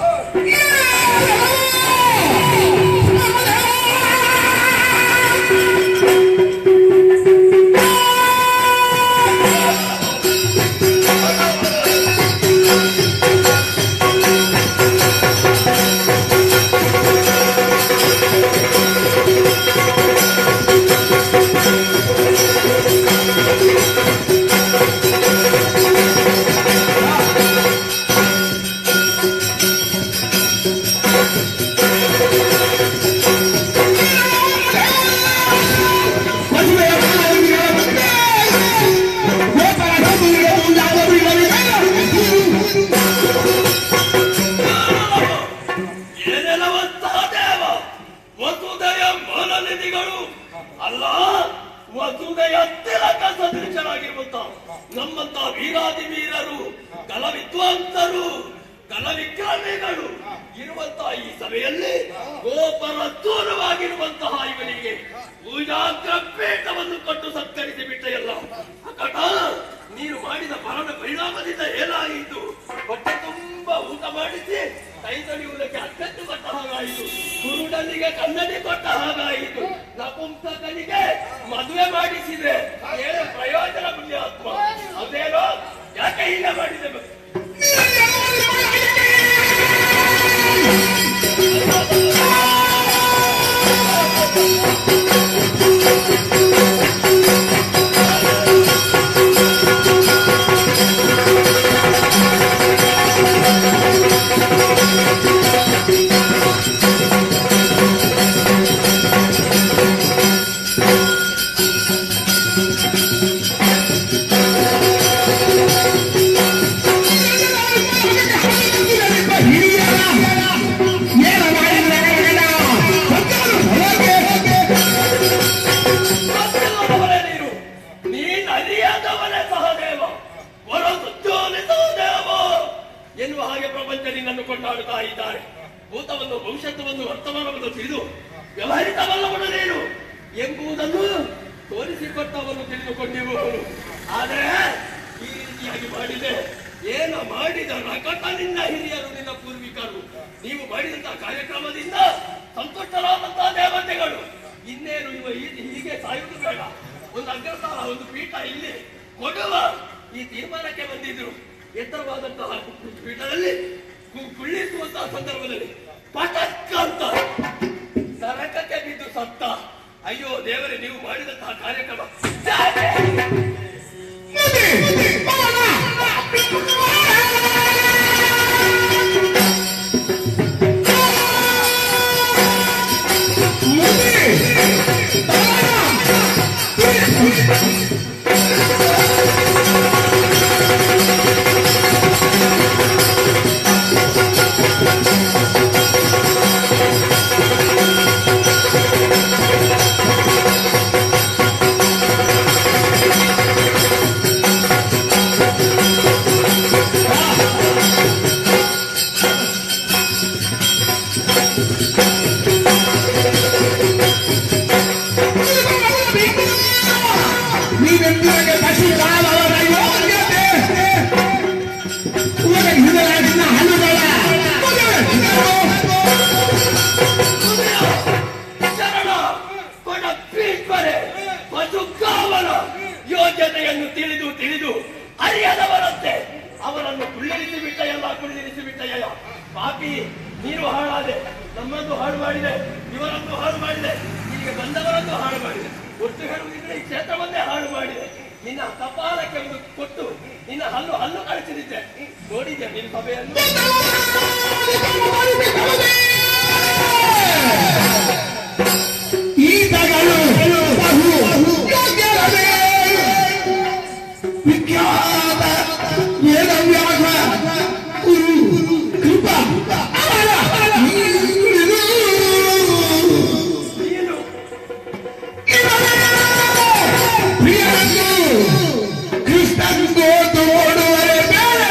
ಅಲ್ಲ, ವಸುದೆಯ ತಿಲಕ ಸದೃಶರಾಗಿರುವಂತಹ ನಮ್ಮಂತಹ ವೀರಾದಿ ವೀರರು, ಕಲ ವಿದ್ವಾಂಸರು, ಕಲ ವಿಕ್ರಮಿಗಳು ಇರುವಂತಹ ಈ ಸಭೆಯಲ್ಲಿ ಗೋಪರ ದೂರವಾಗಿರುವಂತಹ ಇವನಿಗೆ ಪೂಜಾಗ್ರ ಪೀಠವನ್ನು ಕೊಟ್ಟು ಸತ್ಕರಿಸಿ ಬಿಟ್ಟೆಯಲ್ಲ. ಅಕಟ, ನೀನು ಮಾಡಿದ ಮರಣ ಪರಿಣಾಮದಿಂದ ಏನಾಯಿತು? ಹೊಟ್ಟೆ ತುಂಬಾ ಊಟ ಮಾಡಿಸಿ ಕೈ ತೊಳೆಯುವುದಕ್ಕೆ ಅತ್ಯಂತ ಕೊಟ್ಟ ಹಾಗಾಯಿತು, ಕುರುಡನಿಗೆ ಕನ್ನಡಿ ಕೊಟ್ಟ ಹಾಗಾಯಿತು, ನಪುಂಸಕನಿಗೆ ಮದುವೆ ಮಾಡಿಸಿದ್ರೆ ಏನು ಪ್ರಯೋಜನ? ಪುಣ್ಯಾತ್ಮ ಅದೇನೋ, ಯಾಕೆ ಹೀಗೆ ಮಾಡಿದೆ? ಸ್ಥಾನವನ್ನು ತಿಳಿದು ವ್ಯವಹರಿಸಬಲ್ಲವನೇನು ಎಂಬುದನ್ನು ತೋರಿಸಿಕೊಟ್ಟವನ್ನು ತಿಳಿದುಕೊಂಡಿವು. ಆದರೆ ಈ ರೀತಿಯಾಗಿ ಮಾಡಿದೆ ಏನು ಮಾಡಿದ ನಕಟ ನಿನ್ನ ಹಿರಿಯರು, ನಿನ್ನ ಪೂರ್ವಿಕರು. ನೀವು ಮಾಡಿದಂತಹ ಕಾರ್ಯಕ್ರಮದಿಂದ ಸಂತುಷ್ಟರಾದಂತಹ ದೇವತೆಗಳು ಇನ್ನೇನು ಹೀಗೆ ಸಾಯುವುದು ಬೇಡ, ಒಂದು ಅಗ್ರಸ್ಥಾನ, ಒಂದು ಪೀಠ ಇಲ್ಲಿ ಕೊಡುವ ಈ ತೀರ್ಮಾನಕ್ಕೆ ಬಂದಿದ್ರು. ಎತ್ತರವಾದಂತಹ ಪೀಠದಲ್ಲಿ ಕುಳ್ಳಿಸುವಂತಹ ಸಂದರ್ಭದಲ್ಲಿ ಪಟಕ್ ಅಂತ ನರಕಕ್ಕೆ ಬಿದ್ದು ಸತ್ತ. ಅಯ್ಯೋ ದೇವರೇ, ನೀವು ಮಾಡಿದಂತಹ ಕಾರ್ಯಕ್ರಮ ಯೋಗ್ಯತೆಯನ್ನು ತಿಳಿದು ತಿಳಿದು ಅರಿಯದವರಂತೆ ಅವರನ್ನು ಕುಳ್ಳಿರಿಸಿ ಬಿಟ್ಟೆಯಲ್ಲ, ಕುಳ್ಳಿರಿಸಿ ಬಿಟ್ಟೆಯ. ಪಾಪಿ, ನೀರು ಹಾಳಾದೆ, ನಮ್ಮನ್ನು ಹಾಳು ಮಾಡಿದೆ, ಇವರನ್ನು ಹಾಳು ಮಾಡಿದೆ, ಇಲ್ಲಿಗೆ ಬಂದವರನ್ನು ಹಾಳು ಮಾಡಿದೆ, ಒಟ್ಟು ಹೇಳುವುದಿದ್ರೆ ಈ ಕ್ಷೇತ್ರವನ್ನೇ ಹಾಳು ಮಾಡಿದೆ. ನಿನ್ನ ಕಪಾಲಕ್ಕೆ ಒಂದು ಕೊಟ್ಟು ನಿನ್ನ ಹಲ್ಲು ಹಲ್ಲು ಕಳಿಸಿದ್ದೆ. ನೋಡಿದ್ಯಾ ನಿನ್ನ ಸಭೆಯನ್ನು? ವಿಖ್ಯಾತ ವೇದವ್ಯಾಸ ಗುರು ಕೃಪಾ ಕೃಷ್ಣಂದು ತೋಡುವರೆ ಬೇರೆ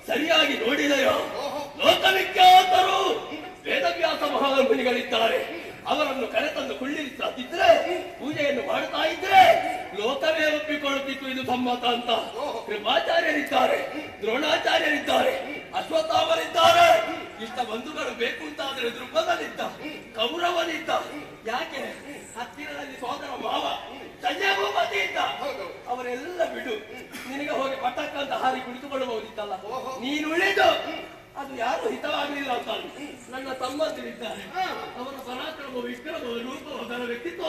ಸರಿಯಾಗಿ ನೋಡಿದೆಯೋ? ಲೋಕವಿಖ್ಯಾತರು ವೇದವ್ಯಾಸ ಮಹಾಮುನಿಗಳಿದ್ದಾರೆ. ಅವರನ್ನು ಕರೆತಂದು ಕುಳ್ಳಿರಿಸದಿದ್ರೆ, ಪೂಜೆಯನ್ನು ಮಾಡುತ್ತಾ ಇದ್ರೆ ಲೋಕವೇ ಒಪ್ಪಿಕೊಳ್ಳುತ್ತಿತ್ತು ಇದು ಸಮ್ಮತ ಅಂತ. ಕೃಪಾಚಾರ್ಯರಿದ್ದಾರೆ, ದ್ರೋಣಾಚಾರ್ಯರಿದ್ದಾರೆ, ಅಶ್ವತ್ಥಾಮರಿದ್ದಾರೆ. ಇಷ್ಟ ಬಂಧುಗಳು ಬೇಕು ಅಂತಾದ್ರೆ ದೃಪದನಿದ್ದ, ಕೌರವನಿದ್ದ, ಯಾಕೆ ಹತ್ತಿರದಲ್ಲಿ ಸೋದರ ಮಾವ ಸಂಜಯಭೂಪತಿ ಇದ್ದ. ಅವರೆಲ್ಲ ಬಿಡು, ನಿನಗೆ ಹೋಗಿ ಪಟಕ್ಕ ಅಂತ ಹಾರಿ ಕುಳಿತುಕೊಳ್ಳಬಹುದಿತ್ತಲ್ಲ. ನೀನು ಉಳಿದು ಅದು ಯಾರು ಹಿತವಾಗಲಿಲ್ಲ ಅಂತ ನನ್ನ ತಮ್ಮಂದಿರಿದ್ದಾರೆ. ಅವರ ಪರಾಕ್ರಮ, ವಿಕ್ರಮ, ರೂಪ, ಅವರ ವ್ಯಕ್ತಿತ್ವ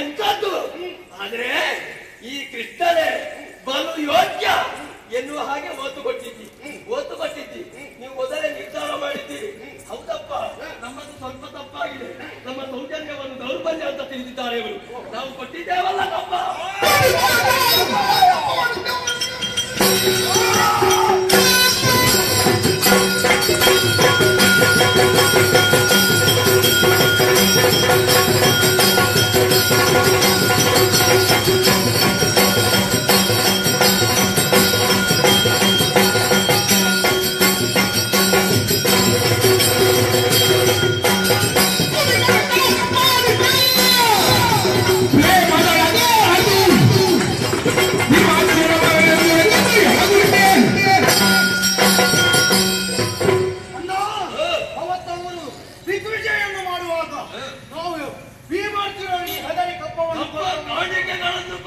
ಎಂಥದ್ದು. ಆದ್ರೆ ಈ ಕೃಷ್ಣನೇ ಬಲು ಯೋಗ್ಯ ಎನ್ನುವ ಹಾಗೆ ಒತ್ತು ಕೊಟ್ಟಿದ್ದಿ. ನೀವು ಮೊದಲೇ ನಿರ್ಧಾರ ಮಾಡಿದ್ದೀರಿ. ಹೌದಪ್ಪ, ನಮ್ಮದು ಸ್ವಲ್ಪ ತಪ್ಪಾಗಿದೆ, ನಮ್ಮ ಸೌಜನ್ಯವನ್ನು ದೌರ್ಬಲ್ಯ ಅಂತ ತಿಳಿದಿದ್ದಾರೆ ಇವರು. ನಾವು ಕೊಟ್ಟಿದ್ದೇವಲ್ಲ ತಪ್ಪ.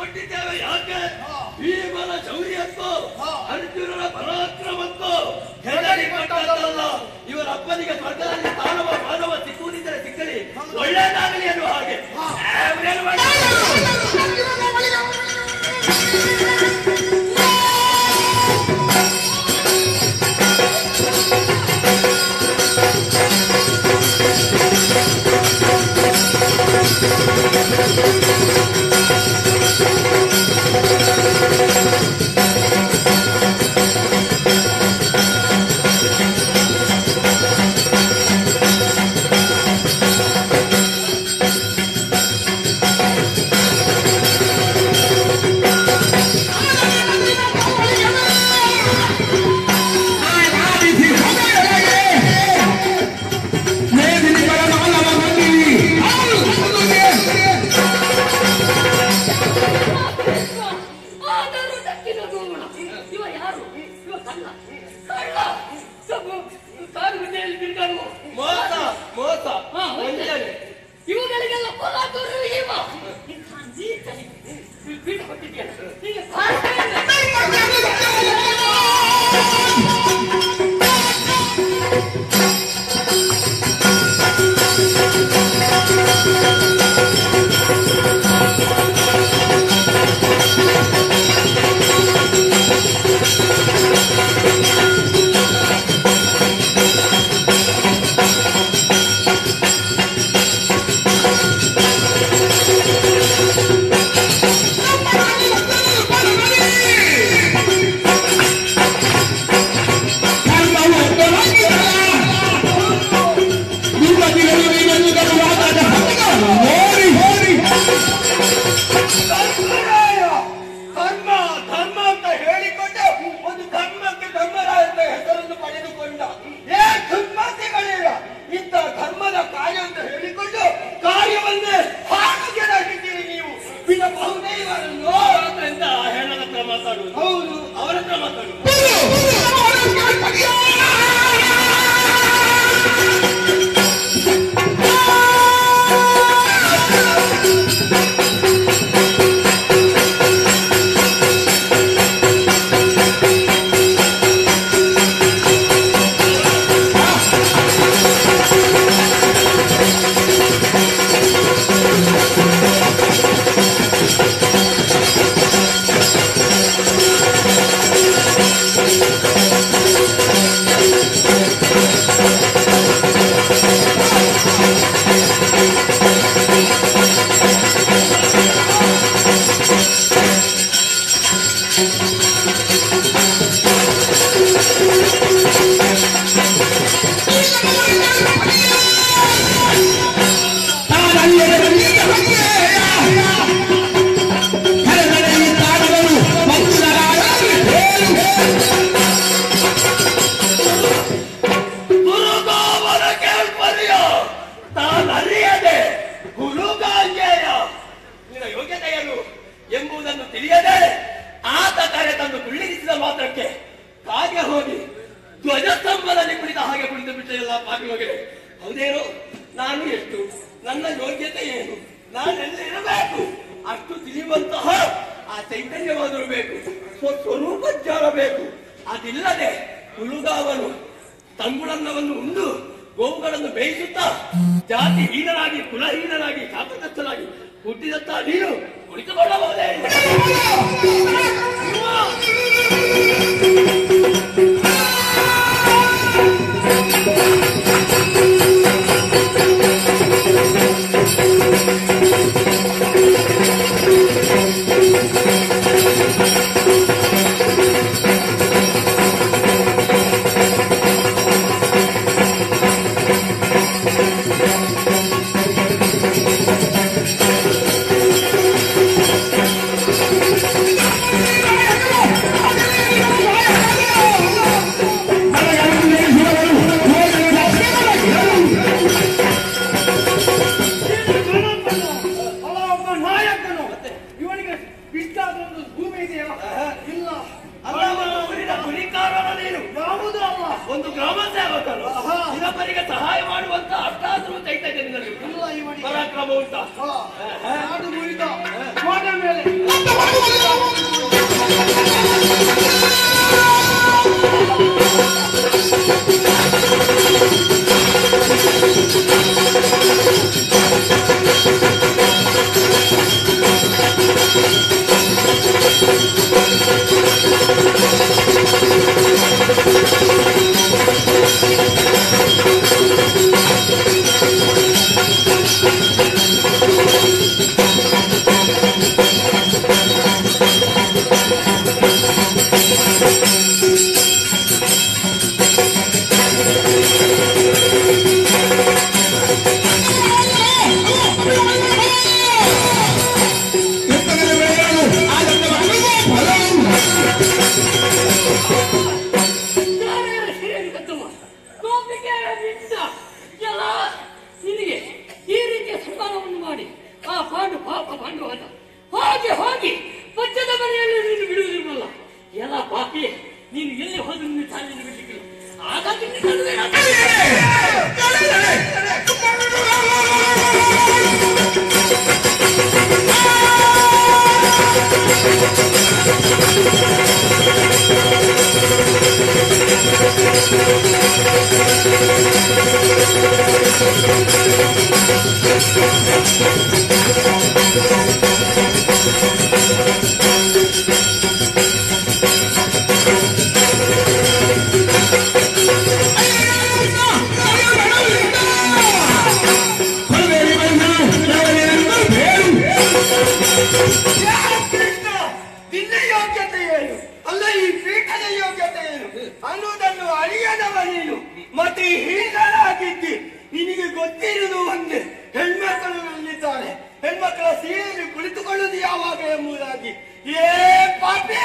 ಕೊಟ್ಟಿದ್ದೇವೆ. ಯಾಕೆ? ಭೀಮನ ಶೌರ್ಯಕ್ಕೂ ಅರ್ಜುನನ ಪರಾಕ್ರಮಕ್ಕೂ ಹೆದರಿ ಪಟ್ಟದಲ್ಲ. ಇವರ ಅಪ್ಪನಿಗೆ ಸ್ವರ್ಗದಲ್ಲಿ ಮಾನವ ಸಿಕ್ಕುವುದಿದ್ದರೆ ಸಿಕ್ಕಲಿ, ಒಳ್ಳೆಯದಾಗಲಿ ಅನ್ನುವ ಹಾಗೆ. ಎಂಬುದನ್ನು ತಿಳಿಯದೆ ಆತ ಕರೆ ತಂದು ಕುಳ್ಳಿರಿಸಿದ ಮಾತ್ರಕ್ಕೆ ಕಾಗೆ ಹೋಗಿ ಧ್ವಜಸ್ತಂಭದಲ್ಲಿ ಕುಳಿತ ಹಾಗೆ ಕುಳಿತು ಬಿಟ್ಟ ಎಲ್ಲ ಪಾಪಿ ಹೋಗಿದೆ. ಹೌದೇನು? ನಾನು ಎಷ್ಟು, ನನ್ನ ಯೋಗ್ಯತೆ ಏನು, ನಾನೆಲ್ಲಿ ಇರಬೇಕು ಅಷ್ಟು ತಿಳಿಯುವಂತಹ ಆ ಚೈತನ್ಯವಾದರೂ ಬೇಕು, ಸ್ವರೂಪ ಜ್ಞಾನ ಬೇಕು. ಅದಿಲ್ಲದೆ ಹುಳುಗಾವನು ತಂಗುಳನ್ನವನ್ನು ಉಂಡು ಗೋವುಗಳನ್ನು ಬೇಯಿಸುತ್ತಾ ಜಾತಿ ಹೀನರಾಗಿ ಕುಲಹೀನರಾಗಿ ಶಾಪಗ್ರಸ್ತನಾಗಿ ಹುಟ್ಟಿದಂತ ನೀನು ಕುಳಿತುಕೊಳ್ಳಬಹುದೇ? ಒಂದು ಗ್ರಾಮ ಸೇವಕರು ಇನ್ನೊಬ್ಬರಿಗೆ ಸಹಾಯ ಮಾಡುವಂತ ಅಷ್ಟಾದ್ರೂ ಚೈತನ್ಯದಲ್ಲಿ ಪರಾಕ್ರಮ ಉಂಟಾ? ಹಾಗೆ ಹೋಗಿ ಪಚ್ಚದ ಮನೆಯಲ್ಲಿ ನೀನು ಬಿಡುವುದಿಲ್ಲ. ಎಲ್ಲ ಪಾಪಿ, ನೀನು ಎಲ್ಲಿ ಹೋದ್ರು ನೀನು ತಾಯಿಯನ್ನು ಬಿಡಲಿಕ್ಕಿಲ್ಲ. ಹಾಗಾಗಿ ಅನ್ನುವುದನ್ನು ಅಳಿಯದವ ನೀನು. ಮತ್ತೆ ಹೀಗಾಗಿದ್ದಿ. ನಿನಗೆ ಗೊತ್ತಿರುವುದು ಒಂದೇ, ಹೆಣ್ಮಕ್ಕಳು ಇಲ್ಲಿದ್ದಾರೆ, ಹೆಣ್ಮಕ್ಕಳ ಸೀರೆಯಲ್ಲಿ ಕುಳಿತುಕೊಳ್ಳುವುದು ಯಾವಾಗ ಎಂಬುದಾಗಿ. ಏ ಪಾಪಿ,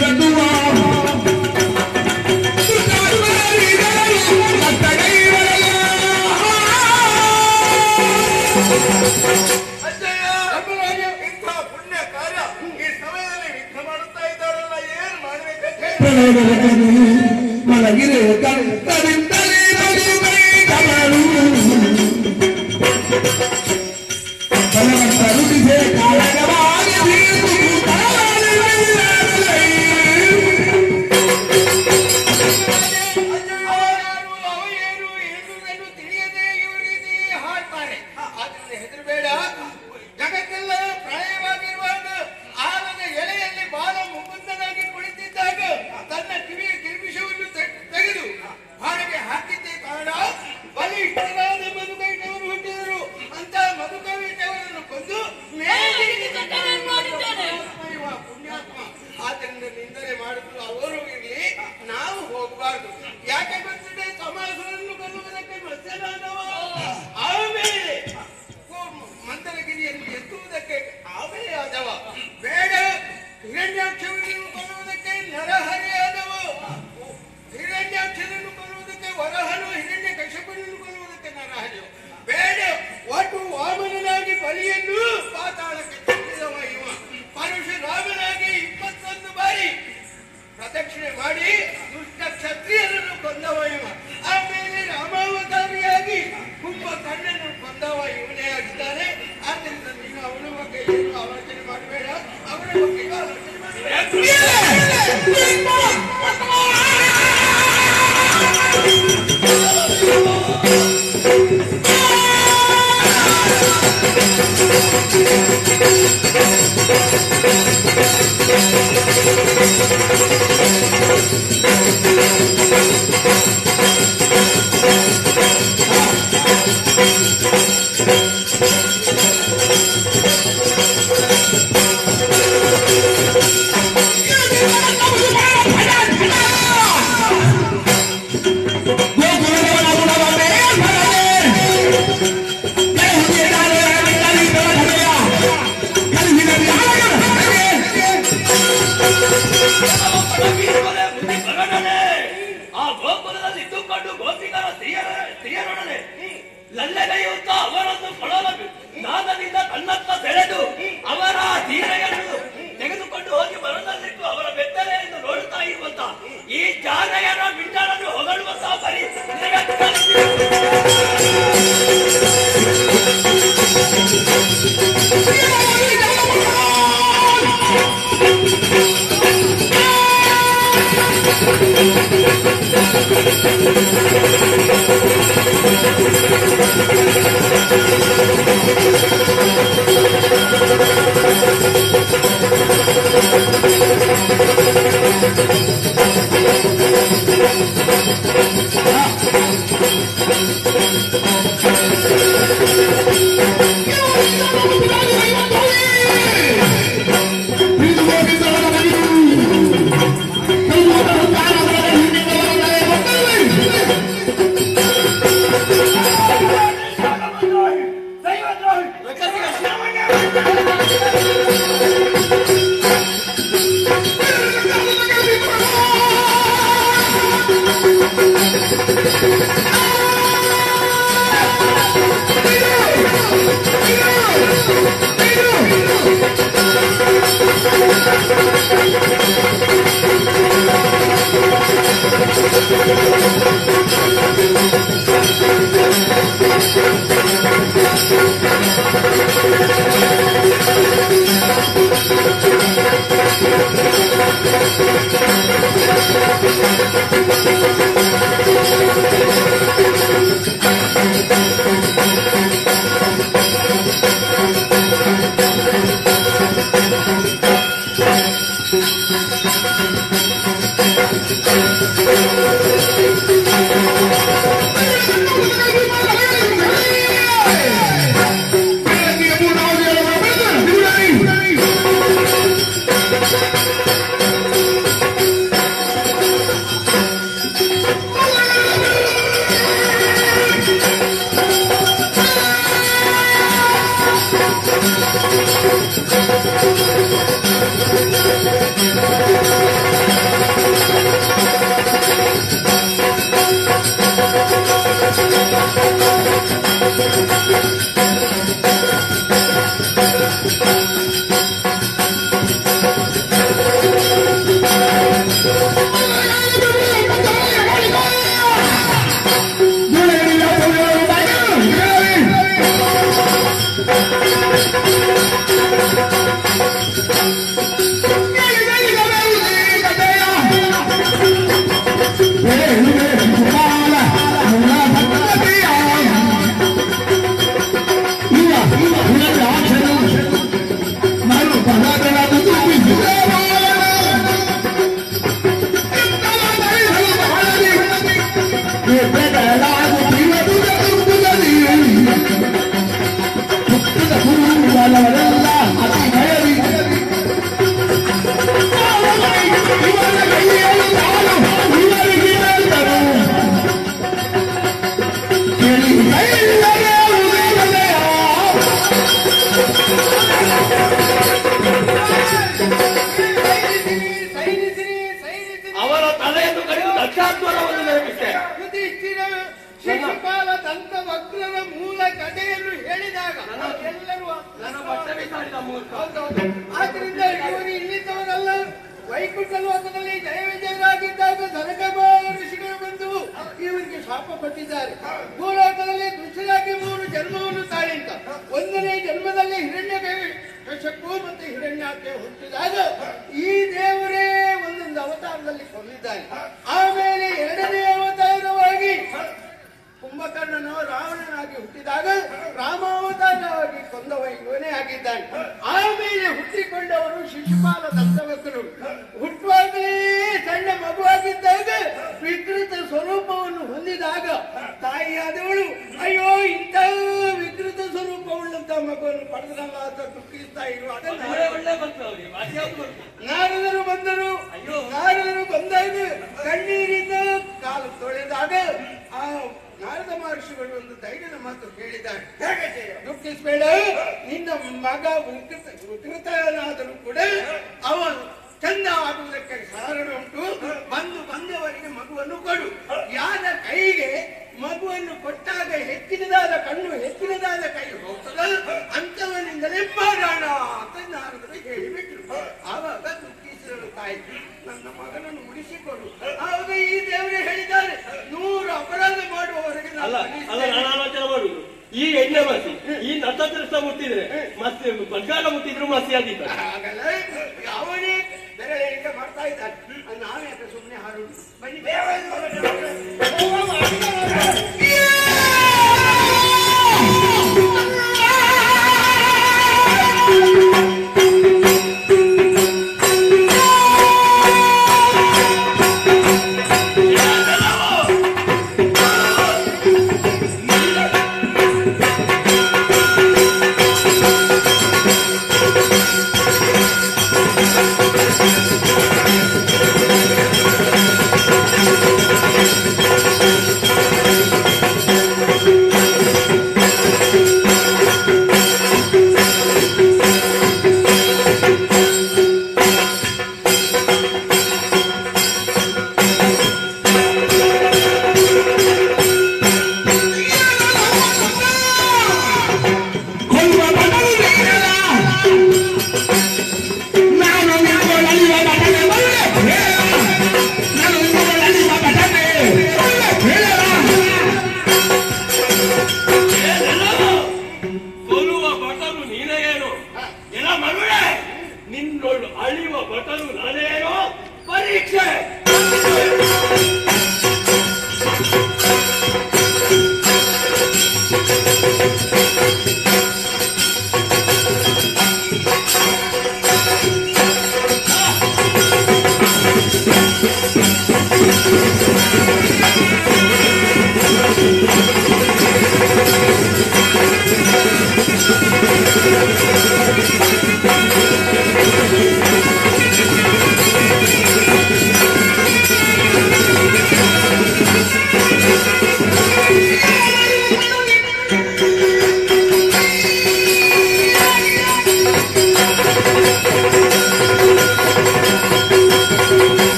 ಕಟ್ಟುವ ಮಲಗಿರೆ ಕಂತರಿದ್ದರೆ ಬಲಿಬೈದವಳು ಕರುಣಿಸೆ ಕಾಳಗವಾಗಿ ಜಗತ್ತೆಲ್ಲ ಪ್ರಾಯವಾಗಿರುವಾಗ ಆಲದ ಎಲೆಯಲ್ಲಿ ಬಾಲ ಮುಕುಂದನಾಗಿ ಕುಳಿತಿದ್ದಾಗ ತನ್ನ ಕಿವಿಯ ಕಿರಿಮಿಷವನ್ನು ತೆಗೆದು ಹೊರಗೆ ಹಾಕಿದ್ದೇ ಕಾರಣ ಬಲಿಷ್ಠರಾದ ಮಧುಕೈಟವರು ಹುಟ್ಟಿದರು. ಅಂತ ಮಧುಕೈಟವರನ್ನು ಕೊಂದು ಪುಣ್ಯಾತ್ಮ. ಆದ್ದರಿಂದ ನಿಂದನೆ ಮಾಡುವುದು ಅವರು ಇರಲಿ, ನಾವು ಹೋಗಬಾರ್ದು. ಯಾಕೆ ಗೊತ್ತಿದೆ? ಸಮಾಸವನ್ನು ಕೊಲ್ಲುವುದಕ್ಕೆ ಮತ್ಸ್ಯನಾದವ, ಆಮೇಲೆ ಮಂದರಗಿರಿಯನ್ನು ಎತ್ತುವುದಕ್ಕೆ ಆಮೆಯಾದವ, ಬೇಡ ಹಿರಣ್ಯಾಕ್ಷರನ್ನು ಕೊಲ್ಲುವುದಕ್ಕೆ ನರಹರಿಯಾದವ, ಹಿರಣ್ಯಾಕ್ಷರನ್ನು ಕೊಲ್ಲುವುದಕ್ಕೆ ವರಹನು, ಹಿರಣ್ಯ ಕಶ್ಯಪನನ್ನು ಕೊಲ್ಲುವುದಕ್ಕೆ ನರಹರಿಯು, ಬೇಡ ಒಟ್ಟು ವಾಮನನಾಗಿ ಬಲಿಯನ್ನು ಪಾತಾಳಕ್ಕೆ ತಳ್ಳಿದವ ಇವ. ಪರಶುರಾಮನಾಗಿ 21 ಬಾರಿ ಪ್ರದಕ್ಷಿಣೆ ಮಾಡಿ ದುಷ್ಟ ಕ್ಷತ್ರಿಯರನ್ನು ಕೊಂದವ ಇವ. ಆಮೇಲೆ ರಾಮಾವತಾರಿಯಾಗಿ ಕುಂಭಕರ್ಣನನ್ನು ಕೊಂದವ ಇವನೇ ಆಗಿದ್ದಾನೆ. ಆದ್ದರಿಂದ ನೀನು ಅವನ ಬಗ್ಗೆ ಏನು ಆಲೋಚನೆ ಮಾಡಬೇಡ, ಅವನ ಬಗ್ಗೆ ಆಲೋಚನೆ ಮಾಡಬೇಡ. ಆ ಗೋಪುರದಲ್ಲಿ ಇದ್ದುಕೊಂಡು ಗೋಪಿಕರ ಸ್ತ್ರೀಯರೊಡನೆ ಲಲ್ಲೆಗೆಯುತ್ತಾ ಅವರನ್ನು ಕೊಳಲ ನಾದದಿಂದ ತನ್ನತ್ತ ಸೆಳೆದು ಅವರ ತೀರೆಯನ್ನು ತೆಗೆದುಕೊಂಡು ಹೋಗಿ ಮರದಲ್ಲಿಟ್ಟು ಅವರ ಬೆತ್ತಲೆಯನ್ನು ನೋಡುತ್ತಾ ಇರುವಂತ ಈ ಜಾನೆಯರ ಬಿಂಡರನ್ನು ಹೊಗಳುವಂತಹ ದೈವದ್ರೋಹಿ ಅವರ ತಲೆಯನ್ನು ಕಡಿದು ದಕ್ಷಾತ್ವರವನ್ನು ನಿರ್ಮಿಸ್ತೇನೆ. ಶಿಶುಪಾಲ ದಂತ ವಕ್ರರ ಮೂಲ ಕಥೆಯನ್ನು ಹೇಳಿದಾಗ ಎಲ್ಲರೂ ನನ್ನ ಬಟ್ಟೆ ಬಿಸಾಡಿದ ಮೂಲಕ ಆದ್ರಿಂದ ಇವರು ಇಲ್ಲಿದ್ದವರಲ್ಲ. ವೈಕುಂಠ ಲೋಕದಲ್ಲಿ ಜಯ ವಿಜಯರಾಗಿದ್ದಾಗ ಸನಕಬ ಋಷಿಗಳು ಬಂದು ಇವರಿಗೆ ಶಾಪ ಕೊಟ್ಟಿದ್ದಾರೆ. ಭೂಲೋಕದಲ್ಲಿ ದುಷ್ಟರಾಗಿ 3 ಜನ್ಮವನ್ನು ತಾಳಿಂತ. 1ನೇ ಜನ್ಮದಲ್ಲಿ ಹಿರಣ್ಯಕಶಿಪು ಮತ್ತು ಹಿರಣ್ಯಾಕ್ಷ ಹುಟ್ಟಿದಾಗ ಈ ದೇವರೇ ಒಂದೊಂದು ಅವತಾರದಲ್ಲಿ ಕೊಂದಿದ್ದಾರೆ. ಆಮೇಲೆ 2ನೇ ಅವತಾರವಾಗಿ ಕುಂಭಕರ್ಣನು ರಾವಣನಾಗಿ ಹುಟ್ಟಿದಾಗ ರಾಮಾವತಾರವಾಗಿ ಕೊಂದವ ಇವನೇ ಆಗಿದ್ದಾನೆ. ಆಮೇಲೆ ಹುಟ್ಟಿಕೊಂಡವರು ಶಿಶುಪಾಲ ದಂತವಕ್ರರು. ಹುಟ್ಟುವಾಗಲೇ ಸಣ್ಣ ಮಗುವಾಗಿದ್ದಾಗ ವಿಕೃತ ಸ್ವರೂಪವನ್ನು ಹೊಂದಿದಾಗ ತಾಯಿಯಾದವಳು ಅಯ್ಯೋ ಇಂಥ ವಿಕೃತ ಸ್ವರೂಪವುಳ್ಳಂತ ಮಗುವನ್ನು ಪಡೆದ್ರಲ್ಲ ಅಂತ ದುಃಖಿಸ್ತಾ ಇರುವಾಗ ನಾರದರು ಬಂದರು. ನಾರದರು ಬಂದಾಗ ಕಣ್ಣೀರಿಂದ ಕಾಲು ತೊಳೆದಾಗ ಆ ನಾರದ ಮಹರ್ಷಿಗಳು ಒಂದು ಧೈರ್ಯದ ಮಾತು ಹೇಳಿದ್ದಾರೆ. ದುಃಖಿಸಬೇಡ, ನಿನ್ನ ಮಗ ವಿಕೃತನಾದರೂ ಕೂಡ ಅವನು ಚಂದ ಆಗುವುದಕ್ಕೆ ಕಾರಣ ಉಂಟು. ಬಂದವರಿಗೆ ಮಗುವನ್ನು ಕೊಡು. ಯಾರ ಕೈಗೆ ಮಗುವನ್ನು ಕೊಟ್ಟಾಗ ಹೆಚ್ಚಿನದಾದ ಕಣ್ಣು ಹೆಚ್ಚಿನದಾದ ಕೈ ಹೋಗ್ತದ ಅಂತವನಿಂದಲೇ ಮಾಡೋಣ ಅಂತ ನಾರದರು ಹೇಳಿಬಿಟ್ರು. ಆವಾಗ ದುಃಖಿಸಿದರು ತಾಯಿ, ನನ್ನ ಮಗನನ್ನು ಉಳಿಸಿಕೊಡು. ಆವಾಗ ಈ ದೇವರೇ ಹೇಳಿದ್ದಾರೆ 100 ಅಪರಾಧ ಮಾಡುವವರೆಗೆ ಆಲೋಚನೆ ಮಾಡುದು. ಈ ಎಣ್ಣೆ ಮಸಿ ಈ ನಕ್ಷತ್ರ ಮುಟ್ಟಿದ್ರೆ ಮತ್ತೆ ಬಗ್ಗಾಲ ಮುಟ್ಟಿದ್ರು ಮಸಿ ಆದಿತ್ತ. ಆಗಲ್ಲ, ಅವನೇ ಬೆರಳಿಗೆ ಮಾಡ್ತಾ ಇದ್ದಾನೆ. ನಾವೇ ಸುಮ್ಮನೆ ಹಾರುದು. ಬನ್ನಿ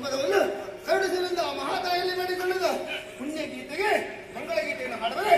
ಸಂಪದವನ್ನು ಕರುಡಿಸಲಿಂದ ಆ ಮಹಾತಾಯಲ್ಲಿ ಬೇಡಿಕೊಳ್ಳುವುದು ಪುಣ್ಯ ಗೀತೆಗೆ ಮಂಗಳ ಗೀತೆಯನ್ನು ಹಾಡುವರೆ